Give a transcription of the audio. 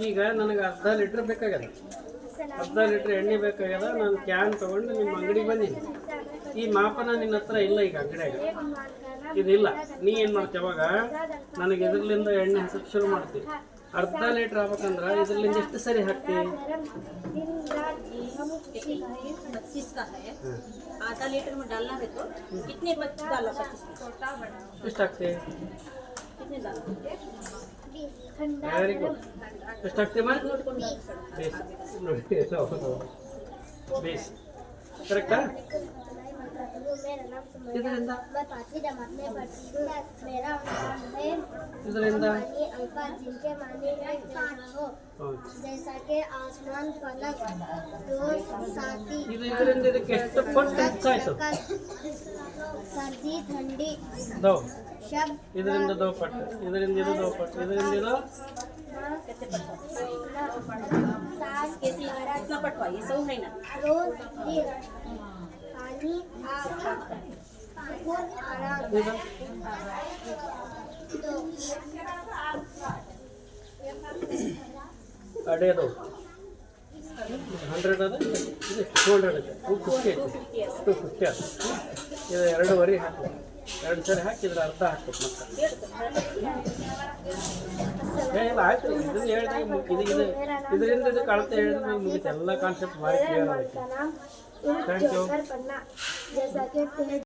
ಈಗ ನನಗೆ ಅರ್ಧ ಲೀಟ್ರ್ ಬೇಕಾಗ್ಯದ, ಅರ್ಧ ಲೀಟ್ರ್ ಎಣ್ಣೆ ಬೇಕಾಗ್ಯದ. ನಾನು ಕ್ಯಾನ್ ತೊಗೊಂಡು ನಿಮ್ಮ ಅಂಗಡಿಗೆ ಬಂದೀನಿ. ಈ ಮಾಪನ ನಿನ್ನ ಹತ್ರ ಇಲ್ಲ ಈಗ ಅಂಗಡಿಯಾಗ, ಇದಿಲ್ಲ. ನೀ ಏನು ಮಾಡ್ತೀವಿ ಅವಾಗ ನನಗೆ ಇದ್ರಲಿಂದ ಎಣ್ಣೆ ಹಾಕಕ್ಕೆ ಶುರು ಮಾಡ್ತೀವಿ. अर्धा लीटर ಆಗ್ಬೇಕಂದ್ರೆ ಇದರಲ್ಲಿ ಎಷ್ಟು ಸರಿ ಹಾಕ್ತೀವಿ? 25 का है, आधा लीटर में डालना है तो कितने बच्चे डालो? 25 छोटा बड़ा ಎಷ್ಟು ಹಾಕ್ತೀವಿ? कितने डालो? Very good. ಎಷ್ಟು ಹಾಕ್ತೀವಿ? 20 ಕರೆಕ್ಟಾ? ಇದರಿಂದ ಇದರಿಂದ जैसा के आसमान फलक रोज साथी ಇದರಿಂದ ಇದಕ್ಕೆ ಎಷ್ಟು ಪಟ್ಟು ಹೆಚ್ಚಾಯ್ತು? सर्दी ठंडी दो शब्द ಇದರಿಂದ दो ಪಟ್ಟು, ಇದರಿಂದ ಇದು 2 ಪಟ್ಟು, ಇದರಿಂದ ಇದು सास कैसे इतना पटवा ये सब है ना? रोज दिन पानी फूल आराम ಇದು ಅಡೆಯದು 100 ಅದ, ಇದು 200 ಇದೆ, 250 ಅದು. ಇದು 2.5 ಹಾಕಿ, 2 ಸರಿ ಹಾಕಿ ಇದ್ರ ಅರ್ಧ ಹಾಕ್ಬೇಕು ಮತ್ತೆ. ಇಲ್ಲ ಆಯ್ತು, ಇದನ್ನ ಹೇಳಿದ್ರೆ ಇದು ಇದರಿಂದ ಇದು ಕಳತೆ ಹೇಳಿದ್ರೆ ಮುಗಿತು. ಎಲ್ಲ ಕಾನ್ಸೆಪ್ಟ್ ಭಾರಿ ಕ್ಲಿಯರ್ ಆಗುತ್ತೆ. Thank you. जैसा कि